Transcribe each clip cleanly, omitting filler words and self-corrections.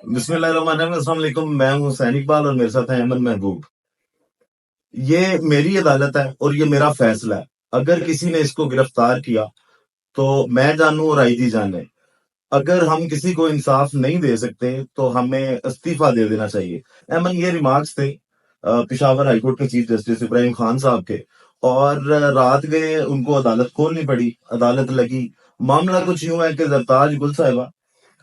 बिस्मिल्लाहिर्रहमानिर्रहीम। अस्सलाम वालेकुम। मैं हूं हुसैन इकबाल और मेरे साथ है अहमद महबूब। ये मेरी अदालत है और ये मेरा फैसला है। अगर किसी ने इसको गिरफ्तार किया तो मैं जानूं और आईजी जाने। अगर हम किसी को इंसाफ नहीं दे सकते तो हमें इस्तीफा दे देना चाहिए। अहमद, ये रिमार्क्स थे पिशावर हाईकोर्ट के चीफ जस्टिस इब्राहिम खान साहब के। और रात गए उनको अदालत खोलनी पड़ी, अदालत लगी। मामला कुछ यूं है कि जरताज गुल साहिबा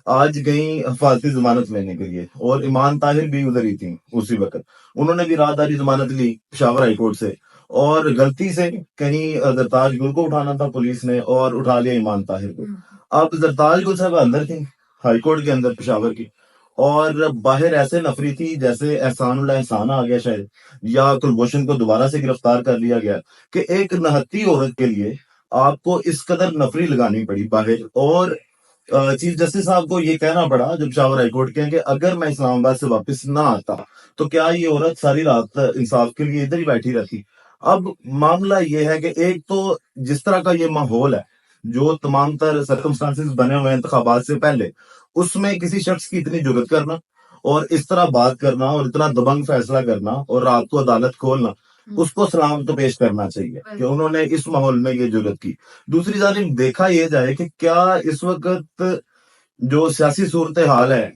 आज गई हिफाजती जमानत लेने के लिए और ईमान ताहिर भी उधर ही थी उसी वक्त। उन्होंने भी राहदारी जमानत ली पेशावर हाईकोर्ट से और गलती से कहीं जरताज गुल को उठाना था पुलिस ने और उठा लिया ईमान ताहिर को। अब जरताज गुल साहब अंदर थी हाईकोर्ट के अंदर पेशावर की, और बाहर ऐसे नफरी थी जैसे एहसान उल्ला एहसान आ गया शायद, या कुलभूषण को दोबारा से गिरफ्तार कर लिया गया। कि एक नहत्ती औरत के लिए आपको इस कदर नफरी लगानी पड़ी बाहर। और चीफ जस्टिस साहब को ये कहना पड़ा जब पेशावर हाईकोर्ट के कि अगर मैं इस्लामाबाद से वापस ना आता तो क्या ये औरत सारी रात इंसाफ के लिए इधर ही बैठी रहती। अब मामला ये है कि एक तो जिस तरह का ये माहौल है, जो तमाम तर सर्कमस्टांसिस बने हुए हैं इंतखाबात से पहले, उसमें किसी शख्स की इतनी जुर्रत करना और इस तरह बात करना और इतना दबंग फैसला करना और रात को अदालत खोलना, उसको सलाम तो पेश करना चाहिए कि उन्होंने इस माहौल में ये जुर्रत की। दूसरी जानिब देखा यह जाए कि क्या इस वक्त जो सियासी सूरत हाल है,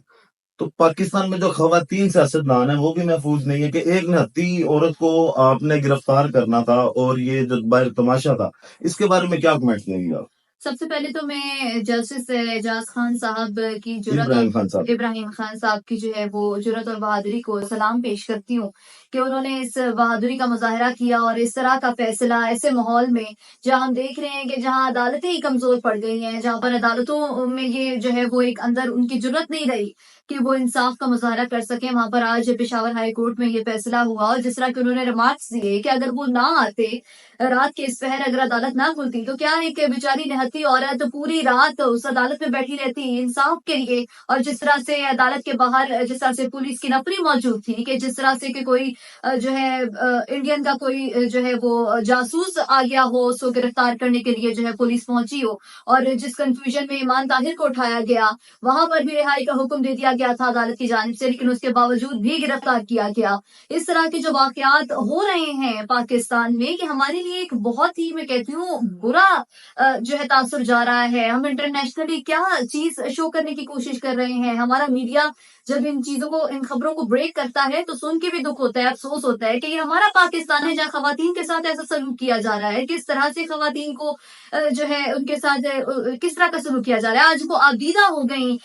तो पाकिस्तान में जो खवातीन सियासतदान है वो भी महफूज नहीं है। कि एक निहत्ती औरत को आपने गिरफ्तार करना था और ये जो बाहर तमाशा था, इसके बारे में क्या कमेंट्स देंगे आप? सबसे पहले तो मैं जस्टिस एजाज खान साहब की जुर्रत इब्राहिम और खान साहब। इब्राहिम खान साहब की जो है वो जुर्रत और बहादुरी को सलाम पेश करती हूँ कि उन्होंने इस बहादुरी का मुजाहरा किया और इस तरह का फैसला ऐसे माहौल में जहां हम देख रहे हैं कि जहां अदालतें ही कमजोर पड़ गई हैं, जहां पर अदालतों में ये जो है वो एक अंदर उनकी जुर्रत नहीं रही कि वो इंसाफ का मुजाहरा कर सके, वहां पर आज पेशावर हाई कोर्ट में ये फैसला हुआ। और जिस तरह के उन्होंने रिमार्क्स दिए कि अगर वो ना आते, रात के इस पहर अगर अदालत ना खुलती तो क्या एक बेचारी निहत्ती औरत पूरी रात उस अदालत में बैठी रहती इंसाफ के लिए। और जिस तरह से अदालत के बाहर जिस तरह से पुलिस की नफरी मौजूद थी, कि जिस तरह से कि कोई जो है इंडियन का कोई जो है वो जासूस आ गया हो, उसको गिरफ्तार करने के लिए जो है पुलिस पहुंची हो, और जिस कंफ्यूजन में ईमान ताहिर को उठाया गया, वहां पर भी रिहाई का हुक्म दे दिया गया था अदालत की जानिब से, लेकिन उसके बावजूद भी गिरफ्तार किया गया। इस तरह के जो वाकयात हो रहे हैं पाकिस्तान में, कि हमारे लिए एक बहुत ही, मैं कहती हूँ, बुरा जो है तासुर जा रहा है। हम इंटरनेशनली क्या चीज शो करने की कोशिश कर रहे हैं, हमारा मीडिया जब इन चीजों को, इन खबरों को ब्रेक करता है तो सुन के भी दुख होता है, अफसोस होता है कि ये हमारा पाकिस्तान है जहाँ खवातीन के साथ ऐसा सलूक किया जा रहा है। किस तरह से खवातीन को जो है उनके साथ किस तरह का सलूक किया जा रहा है। आज वो आबदीदा हो गई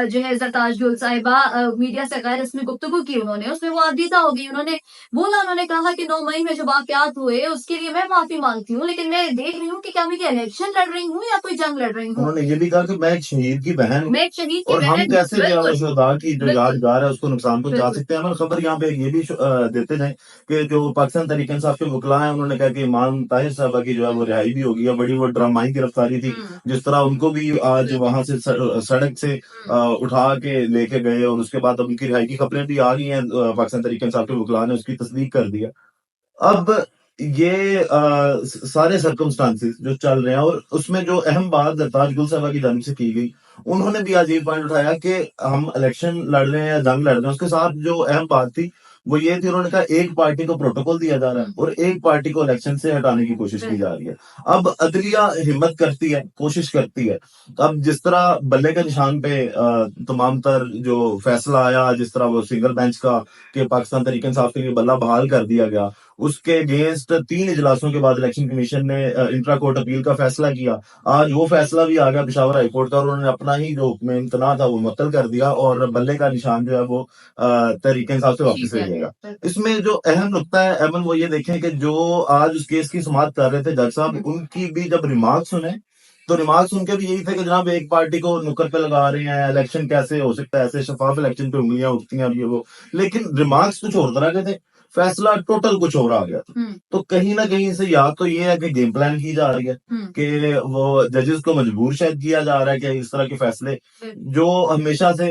जो है सरताज गुल साहिबा, मीडिया से गैर रस्मी गुफ्तगू की उन्होंने, उसमें वो आबदीदा हो गई। उन्होंने बोला, उन्होंने कहा कि 9 मई में जो वाकयात हुए उसके लिए मैं माफी मांगती हूँ, लेकिन मैं देख रही हूँ कि क्या मैं इलेक्शन लड़ रही हूँ या कोई जंग लड़ रही हूँ। उन्होंने ये भी कहा कि मैं एक शहीद की बहन हूँ मैं एक शहीद की और हम बहन हूँ। कैसे जो बिल्कुल शुहदा की जो बिल्कुल यादगार है उसको नुकसान पहुंचा बिल्कुल सकते हैं। हमें खबर यहाँ पे ये भी देते जाए कि जो पाकिस्तान तहरीक इंसाफ के वकला हैं, उन्होंने कहा कि ईमान ताहिर साहबा की जो है वो रिहाई भी होगी। और बड़ी वो ड्रामाई गिरफ्तारी थी, जिस तरह उनको भी आज वहां से सड़क से उठा के लेके गए और उसके बाद अब उनकी रिहाई की खबरें भी आ गई हैं। पाकिस्तान तहरीक इंसाफ के वकला ने उसकी तस्दीक कर दिया। अब ये सारे सर्कमस्टांसिस जो चल रहे हैं और उसमें जो अहम बात जरताज गुल साहबा की जानिब से की गई, उन्होंने भी आज ये पॉइंट उठाया कि हम इलेक्शन लड़ रहे हैं या जंग लड़ रहे हैं। उसके साथ जो अहम बात थी वो ये थी, उन्होंने कहा एक पार्टी को प्रोटोकॉल दिया जा रहा है और एक पार्टी को इलेक्शन से हटाने की कोशिश की जा रही है। अब अदलिया हिम्मत करती है, कोशिश करती है। अब जिस तरह बल्ले के निशान पे तमाम तर जो फैसला आया, जिस तरह वो सिंगल बेंच का कि पाकिस्तान तहरीक इंसाफ के लिए बल्ला बहाल कर दिया गया, उसके अगेंस्ट 3 इजलासों के बाद इलेक्शन कमीशन ने इंट्रा कोर्ट अपील का फैसला किया। आज वो फैसला भी आ गया पेशावर हाईकोर्ट का और उन्होंने अपना ही जो हुक्म इम्तना था वो मुअत्तल कर दिया और बल्ले का निशान जो है वो तहरीक इंसाफ से वापस ले जाएगा। इसमें जो अहम नुकता है एमन, वो ये देखें कि जो आज उस केस की समाअत कर रहे थे जज साहब, उनकी भी जब रिमार्क सुने तो रिमार्क्स उनके भी यही थे कि जनाब एक पार्टी को नुक्कड़ पे लगा रहे हैं, इलेक्शन कैसे हो सकता है, ऐसे शफाफ इलेक्शन पे उंगलियां उठती हैं और ये वो। लेकिन रिमार्क्स कुछ और तरह के थे, फैसला टोटल कुछ और आ गया था। तो कहीं ना कहीं से या तो ये है कि गेम प्लान की जा रही है कि वो जजेस को मजबूर शायद किया जा रहा है कि इस तरह के फैसले जो हमेशा से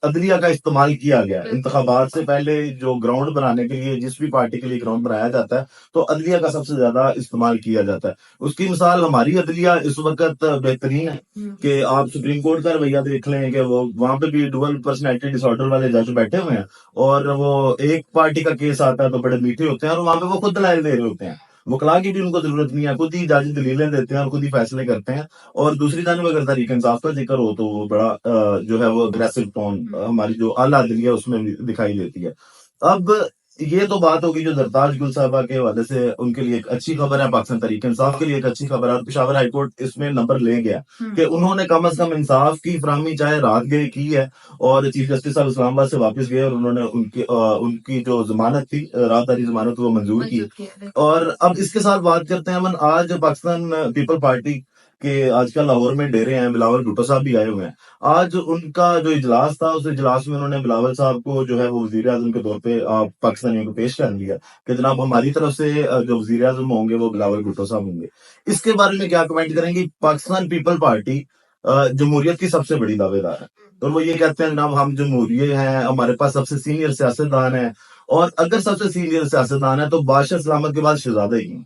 अदलिया का इस्तेमाल किया गया है इंतखाबात से पहले, जो ग्राउंड बनाने के लिए जिस भी पार्टी के लिए ग्राउंड बनाया जाता है तो अदलिया का सबसे ज्यादा इस्तेमाल किया जाता है। उसकी मिसाल हमारी अदलिया इस वक्त बेहतरीन है कि आप सुप्रीम कोर्ट का रवैया देख लें कि वो वहां पे भी डुअल पर्सनैलिटी डिसऑर्डर वाले जज बैठे हुए हैं और वो एक पार्टी का केस आता है तो बड़े मीठे होते हैं और वहां पे वो खुद दलाइल दे रहे होते हैं, वकला की भी उनको जरूरत नहीं है, खुद ही जज दलीलें देते हैं और खुद ही फैसले करते हैं। और दूसरी जानब अगर तहरीक इंसाफ का जिक्र हो तो वो बड़ा जो है वो अग्रेसिव टोन हमारी जो आला अदलिया है उसमें भी दिखाई देती है। अब ये तो बात होगी जो जरताज गुल साहबा के हवाले से उनके लिए एक अच्छी खबर है, पाकिस्तान तहरीक इंसाफ के लिए एक अच्छी खबर है और पेशावर हाईकोर्ट इसमें नंबर ले गया कि उन्होंने कम अज कम इंसाफ की फराहमी चाहे रात गए की है और चीफ जस्टिस साहब इस्लामाबाद से वापस गए और उन्होंने उनकी जो जमानत थी राहदारी जमानत वो मंजूर की। और अब इसके साथ बात करते हैं अमन, आज पाकिस्तान पीपल पार्टी के आजकल लाहौर में डेरे हैं, बिलावल भुट्टो साहब भी आए हुए हैं। आज उनका जो इजलास था उस इजलास में उन्होंने बिलावल साहब को जो है वो वजीर आजम के तौर पे पाकिस्तानियों को पेश कर दिया कि जनाब हमारी तरफ से जो वजीर आजम होंगे वो बिलावल भुट्टो साहब होंगे। इसके बारे में क्या कमेंट करेंगे? पाकिस्तान पीपल पार्टी जमहूरियत की सबसे बड़ी दावेदार है और वो ये कहते हैं जनाब हम जमहूरियत हैं, हमारे पास सबसे सीनियर सियासतदान है और अगर सबसे सीनियर सियासतदान है तो बादशाह सलामत के बाद शहजादा ही हैं।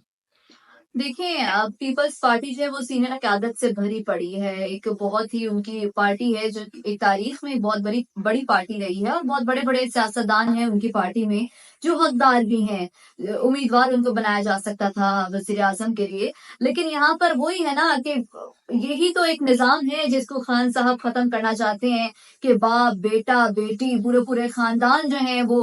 देखिए पीपल्स पार्टी जो है वो सीनियर क़यादत से भरी पड़ी है। एक बहुत ही उनकी पार्टी है जो एक तारीख में बहुत बड़ी पार्टी रही है और बहुत बड़े-बड़े सियासतदान हैं उनकी पार्टी में जो हकदार भी हैं। उम्मीदवार उनको बनाया जा सकता था वज़ीर आज़म के लिए। लेकिन यहाँ पर वही है ना कि यही तो एक निज़ाम है जिसको खान साहब ख़त्म करना चाहते हैं कि बाप, बेटा, बेटी पूरे ख़ानदान जो हैं वो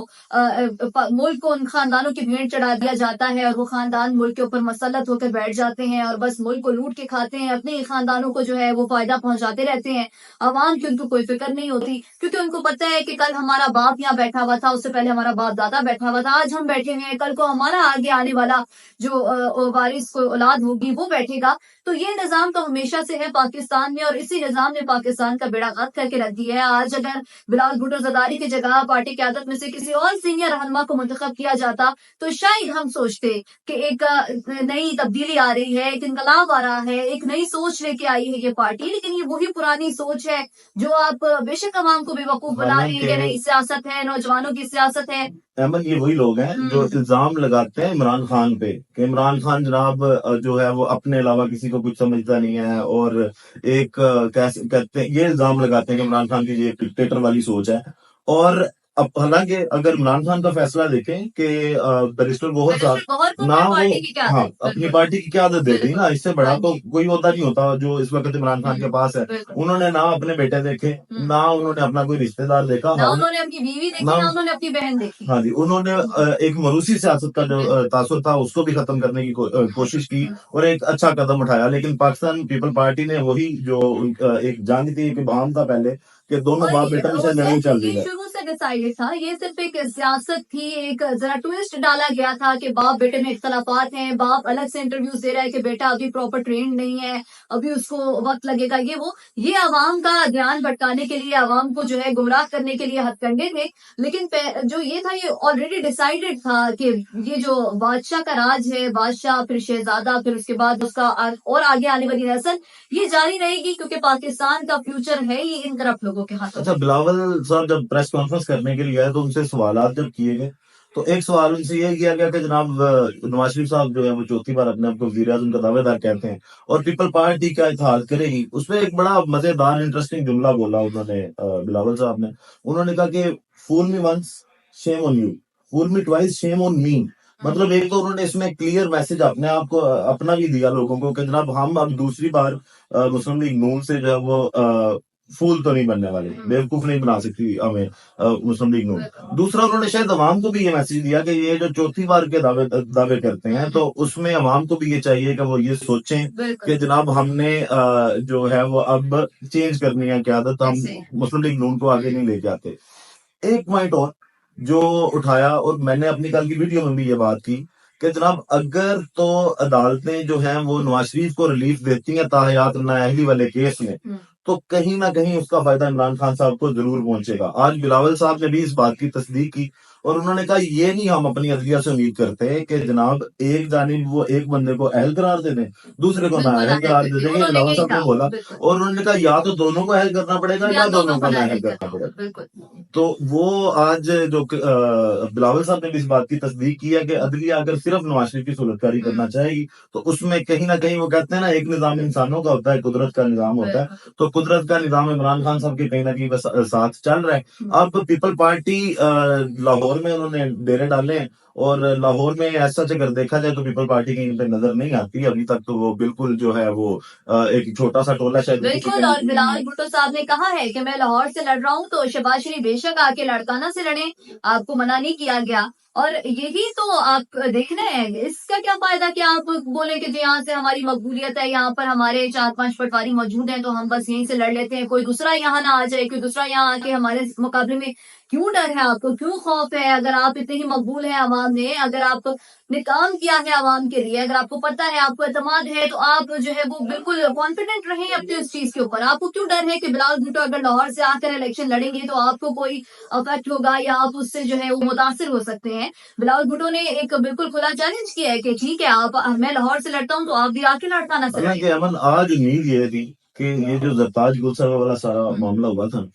मुल्क को उन ख़ानदानों की भेंट चढ़ा दिया जाता है और वो ख़ानदान मुल्क के ऊपर मसल्लत होकर बैठ जाते हैं और बस मुल्क को लूट के खाते हैं, अपने ख़ानदानों को जो है वो फ़ायदा पहुंचाते रहते हैं। अवाम की उनको कोई फ़िक्र नहीं होती क्योंकि उनको पता है कि कल हमारा बाप यहाँ बैठा हुआ था, उससे पहले हमारा बाप दादा बैठा हुआ था, आज हम बैठे हुए हैं, कल को हमारा आगे आने वाला जो वारिस को औलाद होगी वो बैठेगा। तो ये निज़ाम तो हमेशा से है पाकिस्तान में और इसी निज़ाम ने पाकिस्तान का बेड़ा गर्क करके रख दिया है। आज अगर बिलावल भुट्टो ज़रदारी की जगह पार्टी क़यादत में से किसी और सीनियर रहनुमा को मुंतखब किया जाता तो शायद हम सोचते कि एक नई तब्दीली आ रही है, एक इनकलाब आ रहा है, एक नई सोच लेके आई है ये पार्टी। लेकिन ये वही पुरानी सोच है जो आप बेशक अवाम को बेवकूफ बना रहे हैं कि नई सियासत है, नौजवानों की सियासत है। अहमद ये वही लोग हैं जो इल्जाम लगाते हैं इमरान खान पे कि इमरान खान जनाब जो है वो अपने अलावा किसी को कुछ समझता नहीं है और एक कैसे कहते हैं ये इल्जाम लगाते हैं कि इमरान खान की ये डिक्टेटर वाली सोच है। और अब हालांकि अगर इमरान खान का फैसला देखें कि बैरिस्टर गौहर साहब ना वो हाँ अपनी पार्टी की क्या आदत दे दी ना, इससे बड़ा तो कोई होता नहीं होता जो इस वक्त इमरान खान के पास है। उन्होंने ना अपने बेटे देखे, ना उन्होंने अपना कोई रिश्तेदार देखा, ना उन्होंने अपनी बीवी देखी, ना उन्होंने अपनी बहन देखी। हाँ जी, उन्होंने एक मरूसी सियासत का जो तासुर था उसको भी खत्म करने की कोशिश की और एक अच्छा कदम उठाया। लेकिन पाकिस्तान पीपल पार्टी ने वही जो एक जंग थी, एक बहाम था पहले कि दोनों बाप बेटा में से लड़ाई चल रही है, शुरू से डिसाइडेड था। ये सिर्फ एक सियासत थी, एक जरा ट्विस्ट डाला गया था कि बाप बेटे में इख्तलाफात हैं, बाप अलग से इंटरव्यूज दे रहा है कि बेटा अभी प्रॉपर ट्रेंड नहीं है, अभी उसको वक्त लगेगा, ये वो। ये आवाम का ध्यान भटकाने के लिए, आवाम को जो है गुमराह करने के लिए हथकंडे थे। लेकिन जो ये था ये ऑलरेडी डिसाइडेड था कि ये जो बादशाह का राज है, बादशाह फिर शहजादा फिर उसके बाद उसका और आगे आने वाली नस्ल, ये जारी रहेगी क्योंकि पाकिस्तान का फ्यूचर है ये इन तरफ लोगों के हाथों। अच्छा, बिलावल साहब जब प्रेस कॉन्फ्रेंस करने के लिए आए तो उनसे सवालात जब किए गए तो एक सवाल उनसे ये किया गया कि जनाब नवाज शरीफ साहब जो है वो चौथी बार अपने आप को वज़ीर आज़म का दावेदार कहते हैं और पीपल पार्टी क्या इत्तेहाद करेगी। उसमें एक बड़ा मजेदार इंटरेस्टिंग जुमला बोला उन्होंने बिलावल साहब ने। उन्होंने कहा कि fool me once shame on you, fool me twice shame on me. मतलब एक तो उन्होंने इसमें क्लियर मैसेज अपने आप को अपना भी दिया लोगों को कि जनाब हम अब दूसरी बार मुस्लिम लीग नून से जो है वो फूल तो नहीं बनने वाले, बेवकूफ नहीं बना सकती हमें मुस्लिम लीग नून। दूसरा उन्होंने शायद अवाम को भी ये मैसेज दिया कि ये जो चौथी बार के दावे करते हैं तो उसमें अवाम को भी ये चाहिए कि वो ये सोचें कि जनाब हमने जो है वो अब चेंज करनी है क़यादत, हम मुस्लिम लीग नून को आगे नहीं ले जाते। एक पॉइंट और जो उठाया और मैंने अपनी कल की वीडियो में भी ये बात की कि जनाब अगर तो अदालतें जो हैं वो नवाज शरीफ को रिलीफ देती हैं ताहयात नाअहली वाले केस में तो कहीं ना कहीं उसका फायदा इमरान खान साहब को जरूर पहुंचेगा। आज बिलावल साहब ने भी इस बात की तस्दीक की और उन्होंने कहा ये नहीं हम अपनी अदलिया से उम्मीद करते कि जनाब एक जानिब वो एक बंदे को अहल करार दे दें, दूसरे को बिल्कुल नाअहल नाअहल करार कर दे दें, देंगे। उन्होंने बिलावल यही साहब ने कहा, बोला बिल्कुल। और उन्होंने कहा या तो दोनों को अहल करना पड़ेगा या या दोनों दोनों को को नाअहल नाअहल करना करना पड़ेगा। होगा, बिल्कुल। तो वो आज जो बिलावल साहब ने भी इस बात की तस्दीक की है कि अदलिया अगर सिर्फ नवाज शरीफ की सुलझकारी करना हुँ, चाहेगी, तो उसमें कहीं न कहीं वो कहते हैं ना एक निज़ाम इंसानों का होता है, कुदरत का निज़ाम होता है। बिल्कुल। तो कुदरत का निज़ाम इमरान खान साहब के कहीं न कहीं बस साथ चल रहा है। हुँ, अब पीपल पार्टी लाहौर में उन्होंने डेरे डाले हैं और लाहौर में एज़ सच अगर देखा जाए तो पीपल पार्टी कहीं पे नज़र नहीं आती। अभी तक तो वो बिल्कुल जो है वो एक छोटा-सा टोला शायद किसी बिल्कुल। का और बिलावल भुट्टो साहब ने कहा है कि मैं लाहौर से लड़ रहा हूँ, तो शहबाज शरीफ बेशक आके लड़काना से लड़ें, आपको मना नहीं किया गया। और यही तो आप देखना है, इसका क्या फ़ायदा कि आप बोलें कि जी यहाँ से हमारी मकबूलियत है, यहाँ पर हमारे 4-5 पटवारी मौजूद हैं, तो हम बस यहीं से लड़ लेते हैं, कोई दूसरा यहाँ ना आ जाए, कोई दूसरा यहाँ आके हमारे मुकाबले में क्यों डर है आपको, क्यों खौफ है? अगर आप इतने ही मकबूल हैं अवाम ने, अगर आपने काम किया है अवाम के लिए, अगर आपको पता है, आपको एतमाद है, तो आप जो है वो बिल्कुल कॉन्फिडेंट रहें अपनी उस चीज़ के ऊपर। आपको क्यों डर है कि बिलावल भुट्टो अगर लाहौर से आकर इलेक्शन लड़ेंगे, तो आपको कोई इफ़ेक्ट होगा या आप उससे जो है वो मुतासिर हो सकते हैं। बिलावल भुट्टो ने एक बिल्कुल खुला चैलेंज किया है कि ठीक है, आप मैं लाहौर से लड़ता हूँ, तो आप भी आके लड़काना से हालाँकि लड़ें। अमन आज उम्मीद ये थी कि ये जो ज़रताज गुलशन वाला सारा हुँ, मामला हुआ था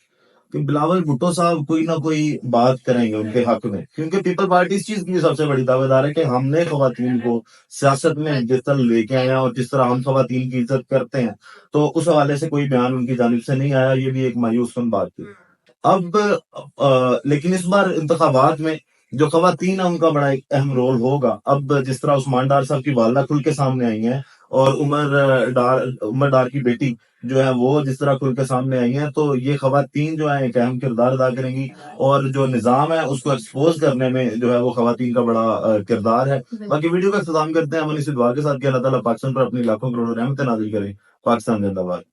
कि बिलावल भुट्टो साहब कोई ना कोई बात करेंगे उनके हक में, क्योंकि पीपल पार्टी इस चीज की सबसे बड़ी दावेदार है कि हमने खवातीन को सियासत में जिस तरह लेके आए हैं और जिस तरह हम खवातीन की इज्जत करते हैं, तो उस हवाले से कोई बयान उनकी जानिब से नहीं आया। ये भी एक मायूस-कुन बात थी। अब लेकिन इस बार इंतखाबात में जो खवातीन है उनका बड़ा एक अहम रोल होगा। अब जिस तरह उस्मान डार साहब की वालदा खुल के सामने आई हैं और उमर डार की बेटी जो है वो जिस तरह खुल के सामने आई हैं, तो ये खवातीन जो है एक अहम किरदार अदा करेंगी और जो निज़ाम है उसको एक्सपोज़ करने में जो है वो खवातीन का बड़ा किरदार है। बिल्कुल। बाकी वीडियो का इख्तिताम करते हैं अमन इसी दुआ के साथ कि अल्लाह ताला पाकिस्तान पर अपनी लाखों करोड़ों रहमतें नाज़िल करे। पाकिस्तान ज़िंदाबाद।